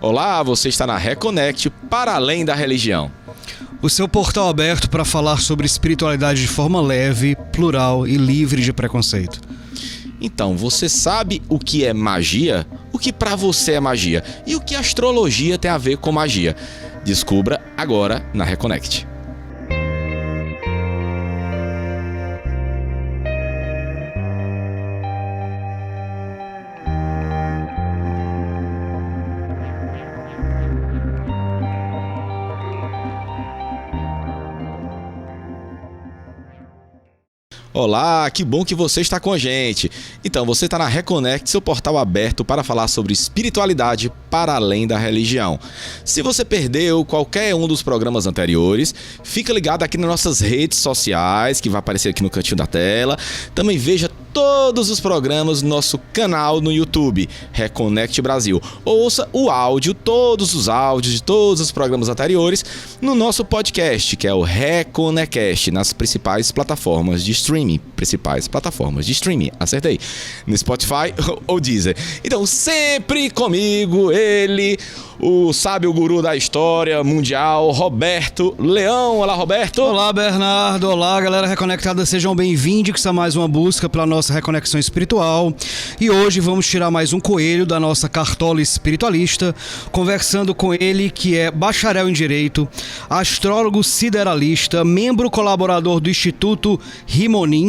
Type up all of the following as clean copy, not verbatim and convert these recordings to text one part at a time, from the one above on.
Olá, você está na Reconnect para além da religião. O seu portal aberto para falar sobre espiritualidade de forma leve, plural e livre de preconceito. Então, você sabe o que é magia? O que para você é magia? E o que a astrologia tem a ver com magia? Descubra agora na Reconnect. Olá, que bom que você está com a gente. Então, você está na Reconnect, seu portal aberto para falar sobre espiritualidade para além da religião. Se você perdeu qualquer um dos programas anteriores, fica ligado aqui nas nossas redes sociais, que vai aparecer aqui no cantinho da tela. Também veja todos os programas no nosso canal no YouTube, Reconnect Brasil. Ouça o áudio, todos os áudios de todos os programas anteriores no nosso podcast, que é o Reconnectcast, nas principais plataformas de streaming. Acertei. No Spotify ou Deezer. Então, sempre comigo, ele, o sábio guru da história mundial, Roberto Leão. Olá, Roberto. Olá, Bernardo. Olá, galera reconectada. Sejam bem-vindos a mais uma busca pela nossa reconexão espiritual. E hoje vamos tirar mais um coelho da nossa cartola espiritualista, conversando com ele, que é bacharel em Direito, astrólogo sideralista, membro colaborador do Instituto Rimonim,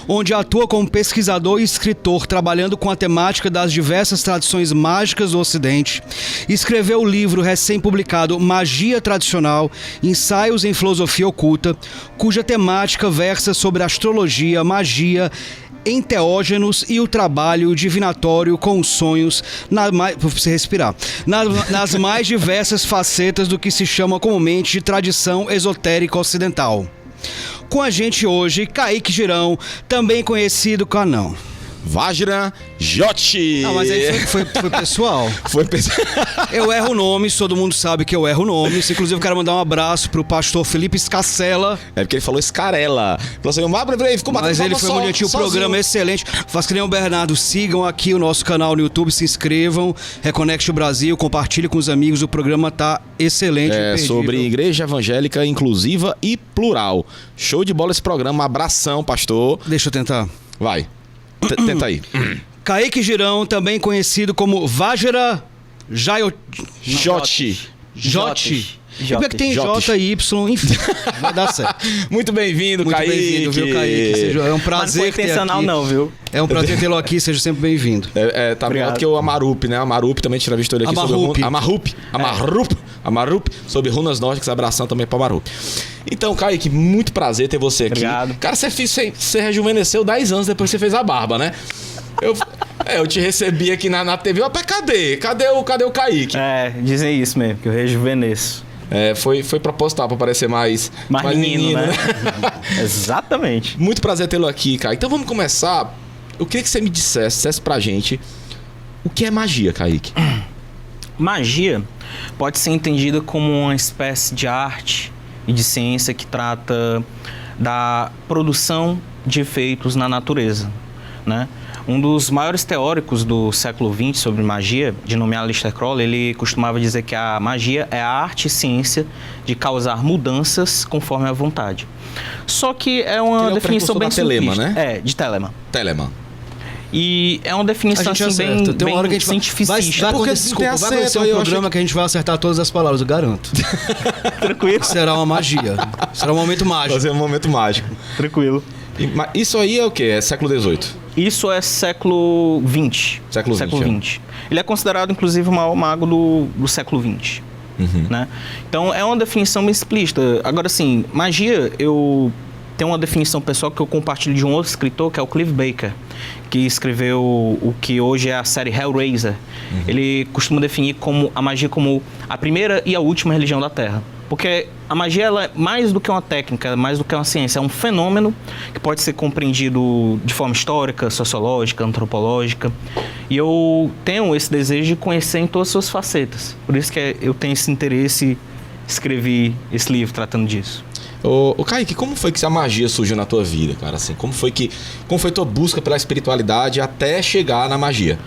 onde atua como pesquisador e escritor, trabalhando com a temática das diversas tradições mágicas do Ocidente. Escreveu o livro recém-publicado Magia Tradicional, Ensaios em Filosofia Oculta, cuja temática versa sobre astrologia, magia, enteógenos e o trabalho divinatório com os sonhos, nas mais diversas facetas do que se chama comumente de tradição esotérica ocidental. Com a gente hoje, Kaique Girão, também conhecido como não. Vajra Jotti. Não, mas aí foi pessoal. Foi pessoal. Eu erro nomes, todo mundo sabe que eu erro nomes. Inclusive, eu quero mandar um abraço pro pastor Felipe Escacela. É porque ele falou Escarela. Mas ele foi muito gentil, o programa é excelente. Faz que nem o Bernardo, sigam aqui o nosso canal no YouTube, se inscrevam, Reconnect Brasil, compartilhe com os amigos, o programa tá excelente. É sobre igreja evangélica inclusiva e plural. Show de bola esse programa, um abração, pastor. Deixa eu tentar. Vai. Tenta aí. Kaique Girão, também conhecido como Vajra Jotti. E porque tem J e Y, enfim, vai dar certo. Muito bem-vindo, Kaique. Muito bem-vindo, viu, Kaique? É um prazer ter intencional aqui. Não, viu? É um prazer tê-lo aqui, seja sempre bem-vindo. Tá melhor que o Amarup, né? Amarup também entrevistou ele aqui sobre Amarup, sobre runas nórdicas, abração também para Amarup. Então, Kaique, muito prazer ter você aqui. Obrigado. Cara, você rejuvenesceu 10 anos depois que você fez a barba, né? Eu te recebi aqui na TV. Opa, cadê o Kaique? Dizem isso mesmo, que eu rejuvenesço. Foi proposital para parecer mais menino, né? Exatamente. Muito prazer tê-lo aqui, Kaique. Então vamos começar. Eu queria que você me dissesse pra gente o que é magia, Kaique. Magia pode ser entendida como uma espécie de arte e de ciência que trata da produção de efeitos na natureza, né? Um dos maiores teóricos do século XX sobre magia, de nome Aleister Crowley, ele costumava dizer que a magia é a arte e ciência de causar mudanças conforme a vontade. Só que é uma definição bem Telema, simplista. né? De Telemann. E é uma definição assim, bem cientificista. Vai acontecer um programa que a gente vai acertar todas as palavras, eu garanto. Tranquilo. Será uma magia. Será um momento mágico. Fazer um momento mágico. Tranquilo. Isso aí é o quê? É século XVIII? Isso é século XX. Século XX. Ele é considerado, inclusive, o maior mago do século XX. Uhum. Né? Então, é uma definição bem explícita. Agora, assim, magia, eu tenho uma definição pessoal que eu compartilho de um outro escritor, que é o Clive Baker, que escreveu o que hoje é a série Hellraiser. Uhum. Ele costuma definir a magia como a primeira e a última religião da Terra. Porque a magia ela é mais do que uma técnica, mais do que uma ciência. É um fenômeno que pode ser compreendido de forma histórica, sociológica, antropológica. E eu tenho esse desejo de conhecer em todas as suas facetas. Por isso que eu tenho esse interesse, escrevi esse livro tratando disso. Ô Kaique, como foi que a magia surgiu na tua vida, cara? Assim, como foi tua busca pela espiritualidade até chegar na magia?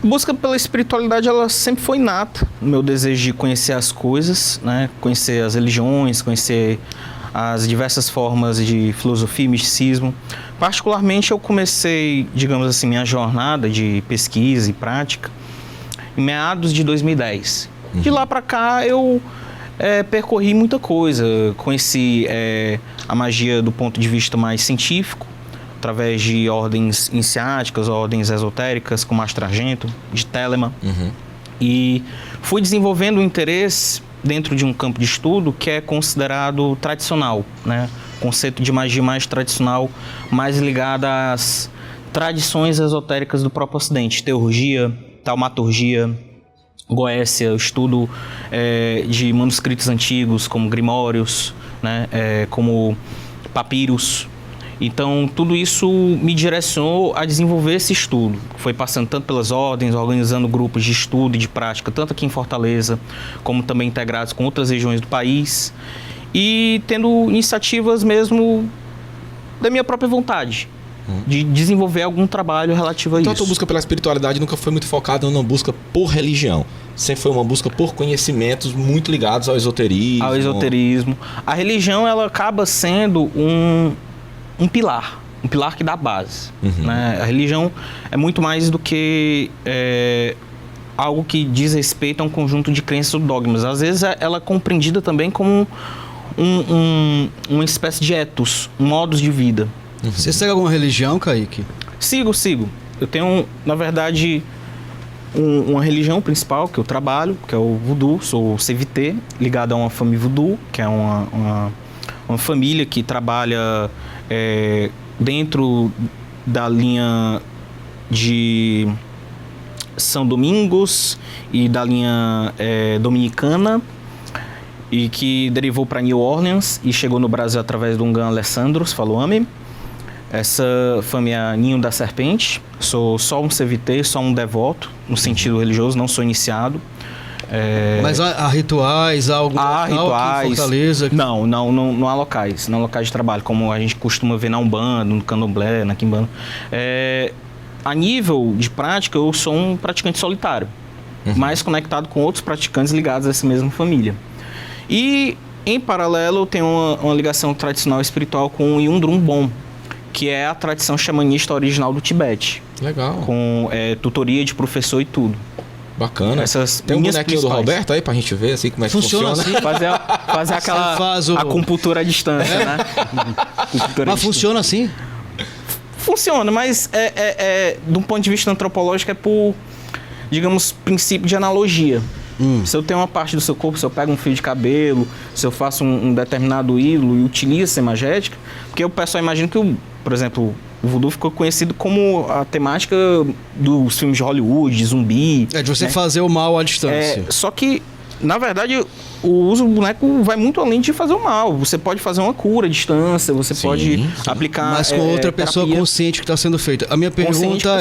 A busca pela espiritualidade, ela sempre foi inata. O meu desejo de conhecer as coisas, né? Conhecer as religiões, conhecer as diversas formas de filosofia e misticismo. Particularmente, eu comecei, digamos assim, minha jornada de pesquisa e prática em meados de 2010. De lá para cá, eu percorri muita coisa. Conheci a magia do ponto de vista mais científico, através de ordens iniciáticas, ordens esotéricas, como Mastro Argento, de Telema. E fui desenvolvendo um interesse dentro de um campo de estudo que é considerado tradicional, né? Conceito de magia mais tradicional, mais ligada às tradições esotéricas do próprio Ocidente. Teurgia, taumaturgia, goécia, estudo de manuscritos antigos, como grimórios, né? Como papiros. Então, tudo isso me direcionou a desenvolver esse estudo. Foi passando tanto pelas ordens, organizando grupos de estudo e de prática, tanto aqui em Fortaleza, como também integrados com outras regiões do país. E tendo iniciativas mesmo da minha própria vontade, de desenvolver algum trabalho relativo a Então, isso. a tua busca pela espiritualidade nunca foi muito focada numa busca por religião. Sempre foi uma busca por conhecimentos muito ligados ao esoterismo. Ao esoterismo. A religião, ela acaba sendo um pilar que dá base. Né? A religião é muito mais do que algo que diz respeito a um conjunto de crenças ou dogmas. Às vezes ela é compreendida também como uma espécie de ethos, um modus de vida. Você segue alguma religião, Kaique? Sigo. Eu tenho, na verdade, uma religião principal que eu trabalho, que é o voodoo. Sou CVT, ligado a uma família voodoo, que é uma família que trabalha dentro da linha de São Domingos e da linha dominicana, e que derivou para New Orleans e chegou no Brasil através de um Gan Alessandros Faluame. Essa família Ninho da Serpente. Sou só um CVT, só um devoto, no sentido religioso, não sou iniciado. Mas há rituais, há algum local rituais. aqui em Fortaleza? Não há locais. Não há locais de trabalho, como a gente costuma ver na Umbanda, no Candomblé, na Quimbanda. A nível de prática, eu sou um praticante solitário, mais conectado com outros praticantes ligados a essa mesma família. E, em paralelo, eu tenho uma ligação tradicional espiritual com o Yundrum Bom, que é a tradição xamanista original do Tibete. Legal. Com tutoria de professor e tudo. Bacana. Tem um bonequinho do Roberto aí pra gente ver assim, como é que funciona. Assim? Fazer aquela acupuntura à distância, né? Mas funciona assim? Funciona, mas de um ponto de vista antropológico, é por, digamos, princípio de analogia. Se eu tenho uma parte do seu corpo, se eu pego um fio de cabelo, se eu faço um determinado ídolo e utilizo essa imagética, porque o pessoal imagina que, por exemplo, o voodoo ficou conhecido como a temática dos filmes de Hollywood, de zumbi. De você fazer o mal à distância. Só que, na verdade, o uso do boneco vai muito além de fazer o mal. Você pode fazer uma cura à distância, você pode aplicar. Mas com outra pessoa consciente que está sendo feita. A minha pergunta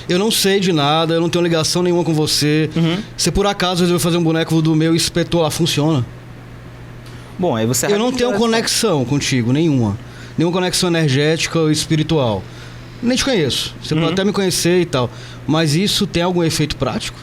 eu não sei de nada, eu não tenho ligação nenhuma com você. Se por acaso eu resolver fazer um boneco do meu e espetou lá, funciona? Bom, aí você... Eu não tenho conexão contigo, nenhuma conexão energética ou espiritual. Nem te conheço. Você pode até me conhecer e tal. Mas isso tem algum efeito prático?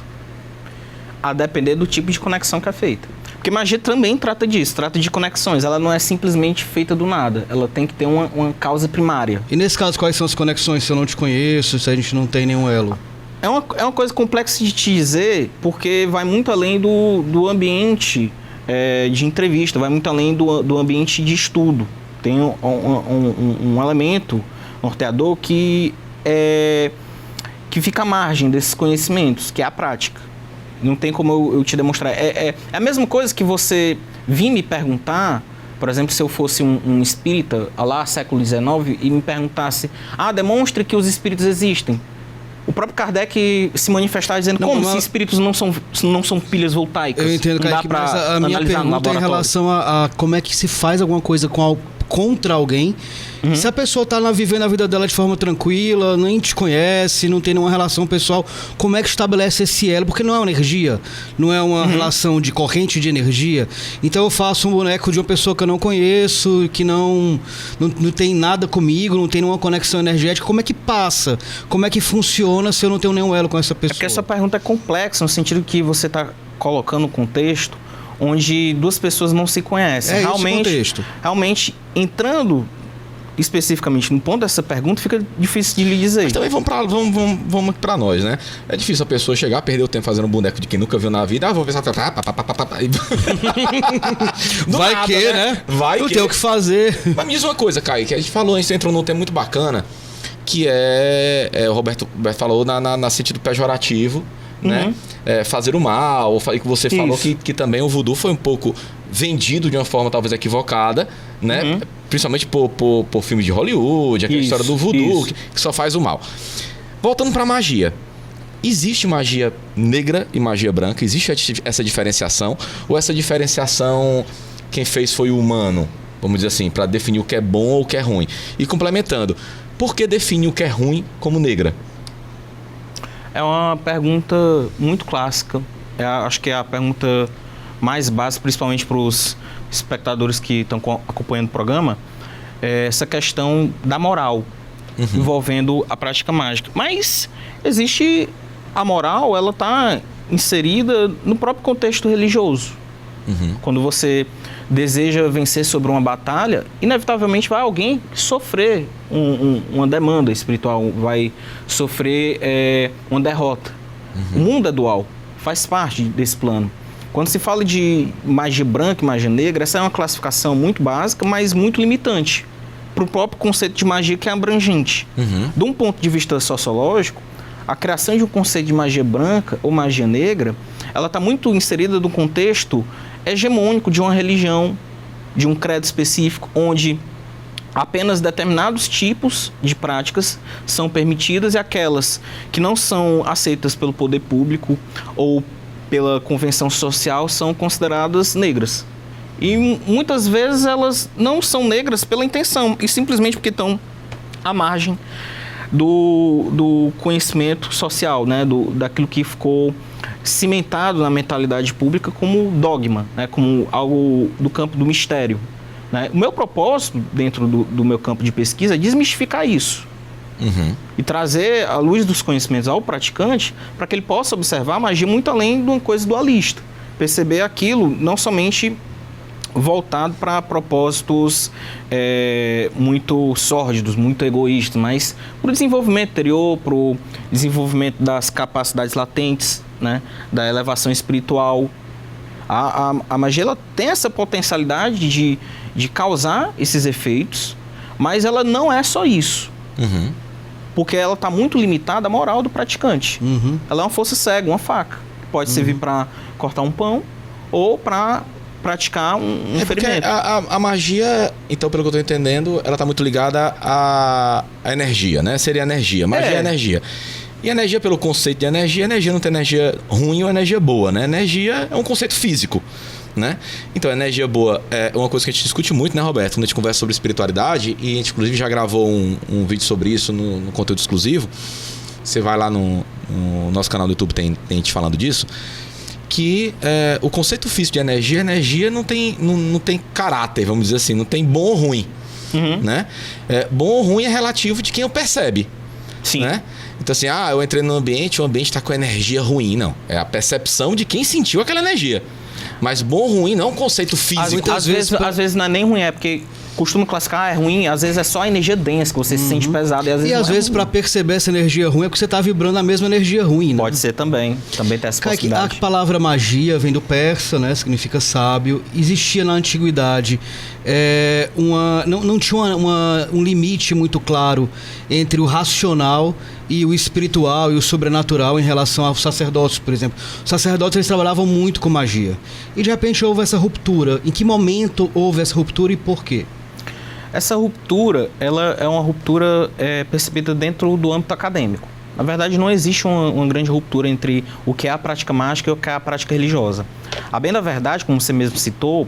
A depender do tipo de conexão que é feita. Porque magia também trata disso, trata de conexões. Ela não é simplesmente feita do nada. Ela tem que ter uma causa primária. E nesse caso, quais são as conexões se eu não te conheço, se a gente não tem nenhum elo? É uma coisa complexa de te dizer, porque vai muito além do ambiente de entrevista, vai muito além do ambiente de estudo. Tem um elemento norteador que fica à margem desses conhecimentos, que é a prática. Não tem como eu te demonstrar. É a mesma coisa que você vir me perguntar, por exemplo, se eu fosse um espírita, lá século XIX, e me perguntasse, demonstre que os espíritos existem. O próprio Kardec se manifestava dizendo se espíritos não são pilhas voltaicas. Eu entendo, Kaique, mas a minha pergunta é em relação a como é que se faz alguma coisa com contra alguém. Se a pessoa tá vivendo a vida dela de forma tranquila, nem te conhece, não tem nenhuma relação pessoal, como é que estabelece esse elo? Porque não é uma energia, não é uma relação de corrente de energia. Então eu faço um boneco de uma pessoa que eu não conheço, que não tem nada comigo, não tem nenhuma conexão energética. Como é que passa? Como é que funciona se eu não tenho nenhum elo com essa pessoa? É porque essa pergunta é complexa, no sentido que você está colocando um contexto onde duas pessoas não se conhecem. Realmente, entrando especificamente no ponto dessa pergunta, fica difícil de lhe dizer. Mas também vamos pra nós, né? É difícil a pessoa chegar, perder o tempo fazendo um boneco de quem nunca viu na vida. Vou pensar... Vai nada, que, né? Vai não que... tem o que fazer. Mas me diz uma coisa, Kaique, a gente falou, a gente entrou num tema muito bacana, que o Roberto falou na sentido pejorativo, né? Fazer o mal, que você falou que também o voodoo foi um pouco vendido de uma forma talvez equivocada, né? Principalmente por filmes de Hollywood, aquela história do voodoo que só faz o mal. Voltando pra magia. Existe magia negra e magia branca? Existe essa diferenciação? Ou essa diferenciação quem fez foi o humano? Vamos dizer assim, para definir o que é bom ou o que é ruim. E complementando, por que define o que é ruim como negra? É uma pergunta muito clássica. Acho que é a pergunta mais básica, principalmente para os espectadores que estão acompanhando o programa, é essa questão da moral envolvendo a prática mágica. Mas existe a moral, ela está inserida no próprio contexto religioso. Quando você deseja vencer sobre uma batalha, inevitavelmente vai alguém sofrer uma demanda espiritual, vai sofrer uma derrota. O mundo é dual, faz parte desse plano. Quando se fala de magia branca e magia negra, essa é uma classificação muito básica, mas muito limitante para o próprio conceito de magia, que é abrangente. De um ponto de vista sociológico, a criação de um conceito de magia branca ou magia negra, ela está muito inserida no contexto hegemônico de uma religião, de um credo específico, onde apenas determinados tipos de práticas são permitidas e aquelas que não são aceitas pelo poder público ou pela convenção social são consideradas negras. E muitas vezes elas não são negras pela intenção, e simplesmente porque estão à margem do conhecimento social, né? Daquilo que ficou cimentado na mentalidade pública como dogma, né? Como algo do campo do mistério. Né? O meu propósito dentro do meu campo de pesquisa é desmistificar isso. E trazer a luz dos conhecimentos ao praticante para que ele possa observar a magia muito além de uma coisa dualista. Perceber aquilo não somente voltado para propósitos muito sórdidos, muito egoístas, mas para o desenvolvimento interior, para o desenvolvimento das capacidades latentes, né? Da elevação espiritual. A magia ela tem essa potencialidade de causar esses efeitos, mas ela não é só isso. Porque ela está muito limitada à moral do praticante. Ela é uma força cega, uma faca. Pode servir para cortar um pão ou para praticar um ferimento. A magia, então, pelo que eu estou entendendo, ela está muito ligada à energia, né? Seria energia. Magia é energia. E energia, pelo conceito de energia não tem energia ruim ou energia boa, né? Energia é um conceito físico, né? Então, energia boa é uma coisa que a gente discute muito, né, Roberto? Quando a gente conversa sobre espiritualidade, e a gente, inclusive, já gravou um vídeo sobre isso no conteúdo exclusivo. Você vai lá no nosso canal do YouTube, tem gente falando disso. Que o conceito físico de energia não tem caráter, vamos dizer assim, não tem bom ou ruim, né? Bom ou ruim é relativo de quem o percebe. Sim. Né? Então assim, eu entrei no ambiente, o ambiente está com energia ruim. Não, é a percepção de quem sentiu aquela energia. Mas bom ou ruim não é um conceito físico. Às vezes não é nem ruim, é porque costuma classificar, é ruim, às vezes é só a energia densa, que você se sente pesado. E às vezes para perceber essa energia ruim é porque você está vibrando a mesma energia ruim, né? Pode ser também tem essa possibilidade. A palavra magia vem do persa, né? Significa sábio. Existia na antiguidade não tinha um limite muito claro entre o racional e o espiritual e o sobrenatural em relação aos sacerdotes, por exemplo. Os sacerdotes eles trabalhavam muito com magia. E de repente houve essa ruptura. Em que momento houve essa ruptura e por quê? Essa ruptura, ela é uma ruptura percebida dentro do âmbito acadêmico. Na verdade, não existe uma grande ruptura entre o que é a prática mágica e o que é a prática religiosa. A bem da verdade, como você mesmo citou,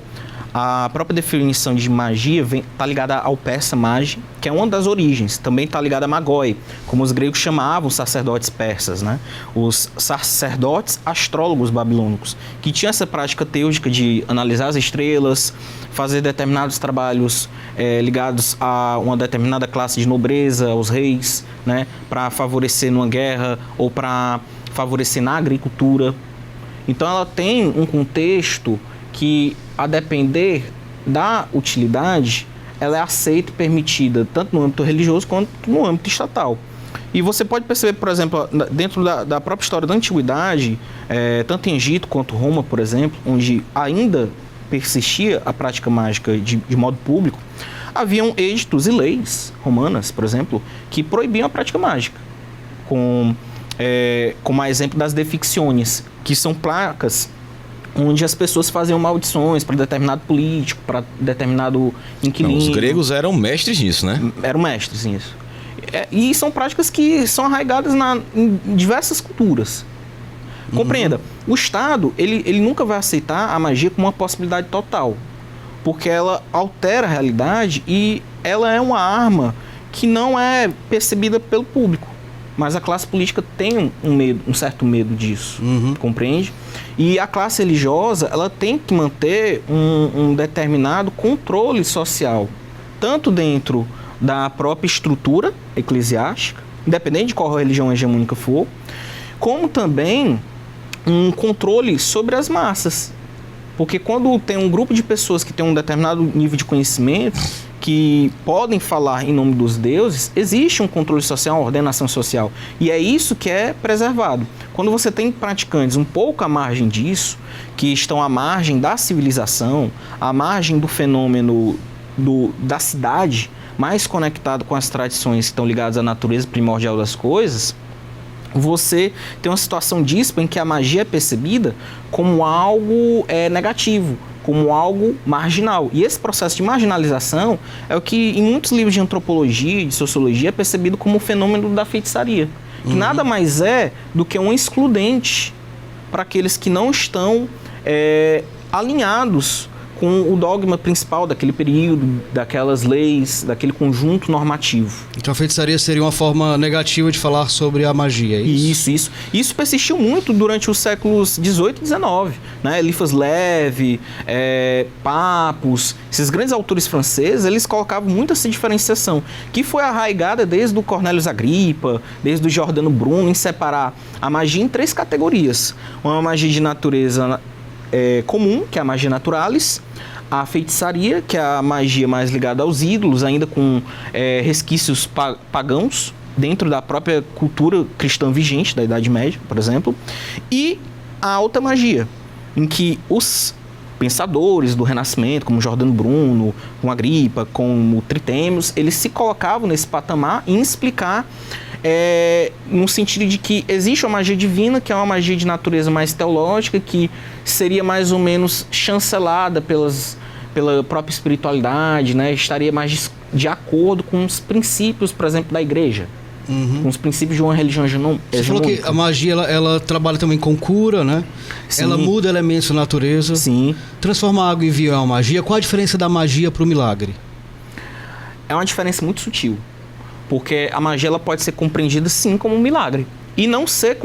A própria definição de magia está ligada ao persa magi, que é uma das origens. Também está ligada a magoi, como os gregos chamavam os sacerdotes persas, né? Os sacerdotes astrólogos babilônicos, que tinham essa prática teúrgica de analisar as estrelas, fazer determinados trabalhos ligados a uma determinada classe de nobreza, aos reis, né? Para favorecer numa guerra ou para favorecer na agricultura. Então ela tem um contexto que, a depender da utilidade, ela é aceita e permitida tanto no âmbito religioso quanto no âmbito estatal. E você pode perceber, por exemplo, dentro da própria história da antiguidade, tanto em Egito quanto Roma, por exemplo, onde ainda persistia a prática mágica de modo público, haviam editos e leis romanas, por exemplo, que proibiam a prática mágica, como a exemplo das deficciones, que são placas onde as pessoas faziam maldições para determinado político, para determinado inquilino. Os gregos eram mestres nisso, né? Eram mestres nisso. E são práticas que são arraigadas em diversas culturas. Compreenda, o Estado, ele nunca vai aceitar a magia como uma possibilidade total, porque ela altera a realidade e ela é uma arma que não é percebida pelo público. Mas a classe política tem um certo medo disso, compreende? E a classe religiosa, ela tem que manter um determinado controle social, tanto dentro da própria estrutura eclesiástica, independente de qual religião hegemônica for, como também um controle sobre as massas. Porque quando tem um grupo de pessoas que tem um determinado nível de conhecimento, que podem falar em nome dos deuses, existe um controle social, uma ordenação social. E é isso que é preservado. Quando você tem praticantes um pouco à margem disso, que estão à margem da civilização, à margem do fenômeno da cidade, mais conectado com as tradições que estão ligadas à natureza primordial das coisas, você tem uma situação díspa em que a magia é percebida como algo negativo, como algo marginal. E esse processo de marginalização é o que em muitos livros de antropologia, de sociologia, é percebido como o fenômeno da feitiçaria, que nada mais é do que um excludente para aqueles que não estão alinhados com o dogma principal daquele período, daquelas leis, daquele conjunto normativo. Então a feitiçaria seria uma forma negativa de falar sobre a magia, é isso? Isso. Isso persistiu muito durante os séculos XVIII e XIX. Né? Eliphas Levi, Papus, esses grandes autores franceses, eles colocavam muito essa diferenciação, que foi arraigada desde o Cornelius Agrippa, desde o Giordano Bruno, em separar a magia em 3 categorias. Uma magia de natureza comum, que é a magia naturalis, a feitiçaria, que é a magia mais ligada aos ídolos, ainda com resquícios pagãos, dentro da própria cultura cristã vigente, da Idade Média, por exemplo, e a alta magia, em que os pensadores do Renascimento, como Giordano Bruno, como Agrippa, como Tritêmios, eles se colocavam nesse patamar em explicar no sentido de que existe uma magia divina, que é uma magia de natureza mais teológica, que seria mais ou menos chancelada pela própria espiritualidade, né? Estaria mais de acordo com os princípios, por exemplo, da igreja, com os princípios de uma religião hegemônica. Você falou que a magia ela trabalha também com cura, né? Sim. Ela muda elementos da natureza. Sim. Transforma a água em vinho é uma magia. Qual a diferença da magia para o milagre? É uma diferença muito sutil. Porque a magia ela pode ser compreendida sim como um milagre e não ser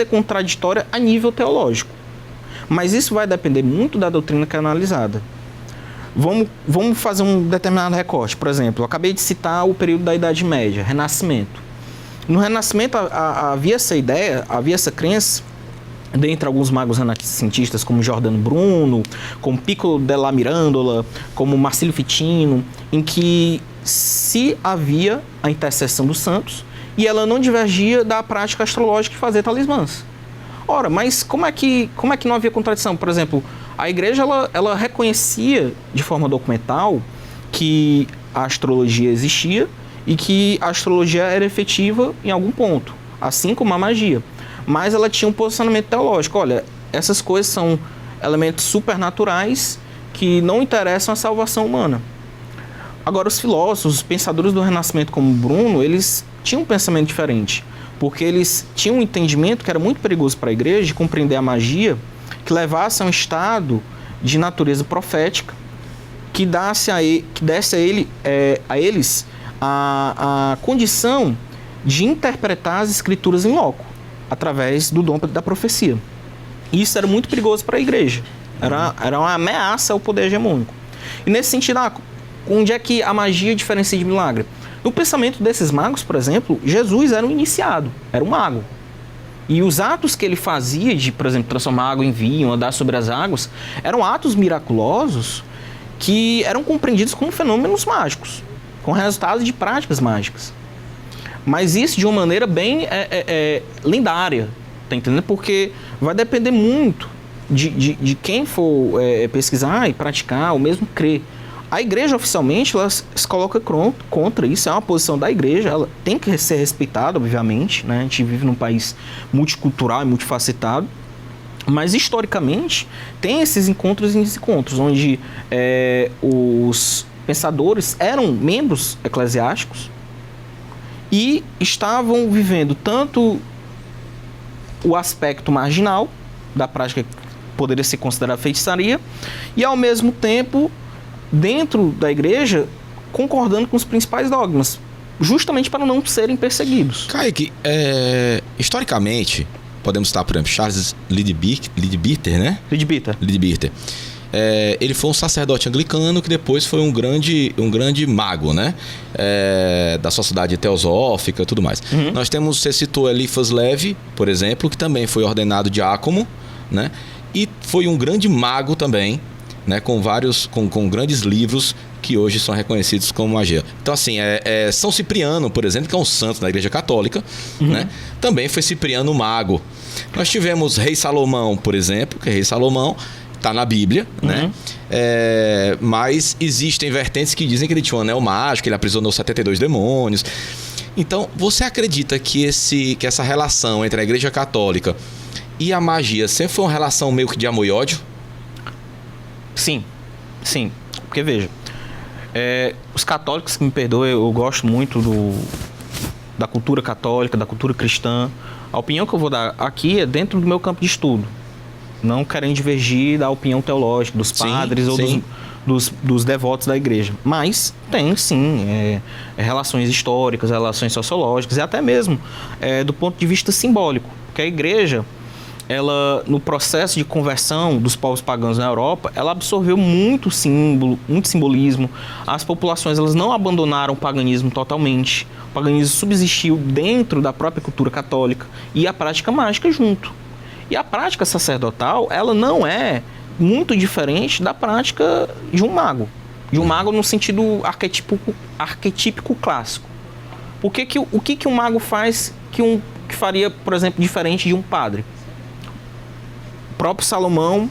contraditória a nível teológico. Mas isso vai depender muito da doutrina que é analisada. Vamos fazer um determinado recorte. Por exemplo, eu acabei de citar o período da Idade Média, Renascimento. No Renascimento havia essa ideia, havia essa crença, dentre alguns magos renascentistas como Giordano Bruno, como Piccolo della Mirandola, como Marsilio Ficino, em que se havia a intercessão dos santos e ela não divergia da prática astrológica de fazer talismãs. Ora, mas como é que não havia contradição? Por exemplo, a igreja ela reconhecia de forma documental que a astrologia existia e que a astrologia era efetiva em algum ponto, assim como a magia. Mas ela tinha um posicionamento teológico. Olha, essas coisas são elementos supernaturais que não interessam à salvação humana. Agora, os filósofos, os pensadores do Renascimento como Bruno, eles tinham um pensamento diferente, porque eles tinham um entendimento que era muito perigoso para a igreja de compreender a magia, que levasse a um estado de natureza profética que desse a eles a condição de interpretar as escrituras em loco, através do dom da profecia. E isso era muito perigoso para a igreja. Era uma ameaça ao poder hegemônico. E nesse sentido, onde é que a magia diferencia de milagre? No pensamento desses magos, por exemplo, Jesus era um iniciado, era um mago. E os atos que ele fazia de, por exemplo, transformar água em vinho, andar sobre as águas, eram atos miraculosos que eram compreendidos como fenômenos mágicos, com resultados de práticas mágicas. Mas isso de uma maneira bem lendária, tá entendendo? Porque vai depender muito de quem for pesquisar e praticar, ou mesmo crer. A igreja, oficialmente, ela se coloca contra isso, é uma posição da igreja, ela tem que ser respeitada, obviamente, né? A gente vive num país multicultural e multifacetado, mas historicamente tem esses encontros e desencontros, onde os pensadores eram membros eclesiásticos e estavam vivendo tanto o aspecto marginal da prática que poderia ser considerada feitiçaria e, ao mesmo tempo, dentro da igreja, concordando com os principais dogmas, justamente para não serem perseguidos. Kaique, historicamente, podemos citar, por exemplo, Charles Leadbeater, né? Leadbeater. Ele foi um sacerdote anglicano que depois foi um grande mago, né? Da sociedade teosófica e tudo mais. Uhum. Nós temos, você citou Eliphas Levi, por exemplo, que também foi ordenado diácono, né? E foi um grande mago também, né, com grandes livros que hoje são reconhecidos como magia. Então, assim, São Cipriano, por exemplo, que é um santo da Igreja Católica, uhum, né, também foi Cipriano mago. Nós tivemos Rei Salomão, por exemplo, que Rei Salomão está na Bíblia, uhum, né? Mas existem vertentes que dizem que ele tinha um anel mágico, ele aprisionou 72 demônios. Então, você acredita que essa relação entre a Igreja Católica e a magia sempre foi uma relação meio que de amor e ódio? Sim. Porque, veja, os católicos, que me perdoem, eu gosto muito da cultura católica, da cultura cristã. A opinião que eu vou dar aqui é dentro do meu campo de estudo, não querendo divergir da opinião teológica dos padres, sim, ou dos devotos da igreja. Mas tem, sim, relações históricas, relações sociológicas e até mesmo do ponto de vista simbólico. Porque a igreja, ela, no processo de conversão dos povos pagãos na Europa, ela absorveu muito símbolo, muito simbolismo. As populações, elas não abandonaram o paganismo totalmente. O paganismo subsistiu dentro da própria cultura católica e a prática mágica junto. E a prática sacerdotal, ela não é muito diferente da prática de um mago. De um mago no sentido arquetípico clássico. O que um mago faz que faria, por exemplo, diferente de um padre? O próprio Salomão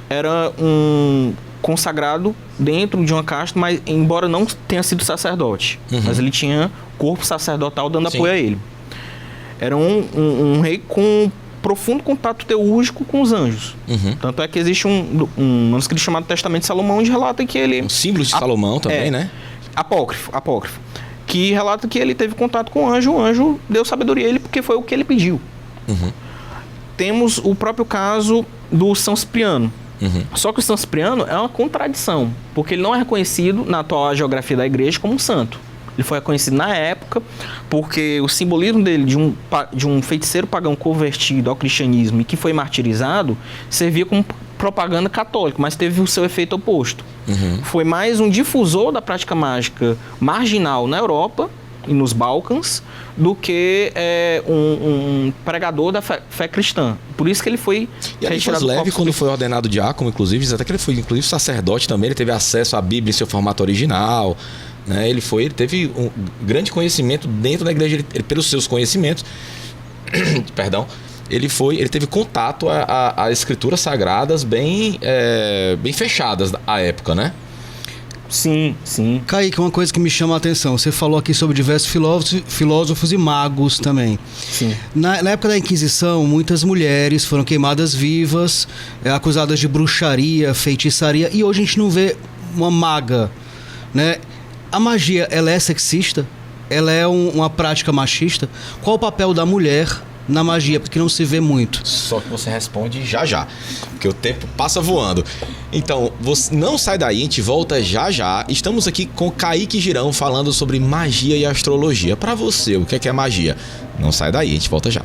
era um consagrado dentro de uma casta, mas embora não tenha sido sacerdote, uhum, mas ele tinha corpo sacerdotal dando, sim, apoio a ele. Era um rei com profundo contato teúrgico com os anjos. Uhum. Tanto é que existe um manuscrito chamado Testamento de Salomão, onde relata que ele... Um símbolo de Salomão também, né? Apócrifo. Que relata que ele teve contato com o anjo deu sabedoria a ele porque foi o que ele pediu. Uhum. Temos o próprio caso do São Cipriano. Uhum. Só que o São Cipriano é uma contradição, porque ele não é reconhecido na atual geografia da igreja como um santo. Ele foi reconhecido na época porque o simbolismo dele de um feiticeiro pagão convertido ao cristianismo e que foi martirizado servia como propaganda católica, mas teve o seu efeito oposto. Uhum. Foi mais um difusor da prática mágica marginal na Europa e nos Balcãs do que um pregador da fé cristã. Por isso que ele foi retirado do Levi, quando foi ordenado diácono, inclusive, até que ele foi inclusive sacerdote também, ele teve acesso à Bíblia em seu formato original, né? Ele teve um grande conhecimento dentro da igreja, pelos seus conhecimentos, perdão, ele teve contato a escrituras sagradas bem fechadas à época, né? Sim. Kaique, uma coisa que me chama a atenção, você falou aqui sobre diversos filósofos e magos também. Sim. Na época da Inquisição, muitas mulheres foram queimadas vivas, acusadas de bruxaria, feitiçaria, e hoje a gente não vê uma maga, né? A magia, ela é sexista? Ela é uma prática machista? Qual o papel da mulher na magia, porque não se vê muito? Só que você responde já, porque o tempo passa voando. Então, você não sai daí, a gente volta já. Estamos aqui com Kaique Girão falando sobre magia e astrologia. Para você, o que é magia? Não sai daí, a gente volta já.